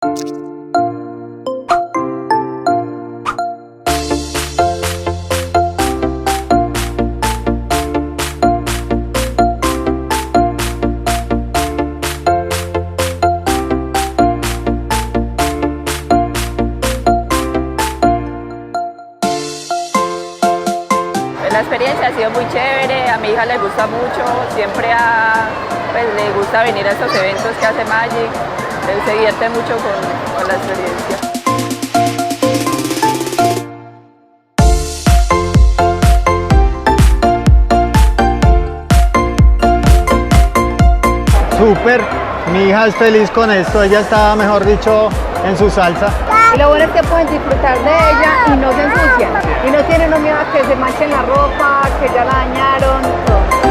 La experiencia ha sido muy chévere, a mi hija le gusta mucho, siempre le gusta venir a estos eventos que hace Magic, él se divierte mucho con la experiencia. Súper, mi hija es feliz con esto, ella está, mejor dicho, en su salsa. Y lo bueno es que pueden disfrutar de ella y no se ensucian. Y no tienen miedo a que se manchen la ropa, que ya la dañaron. Todo.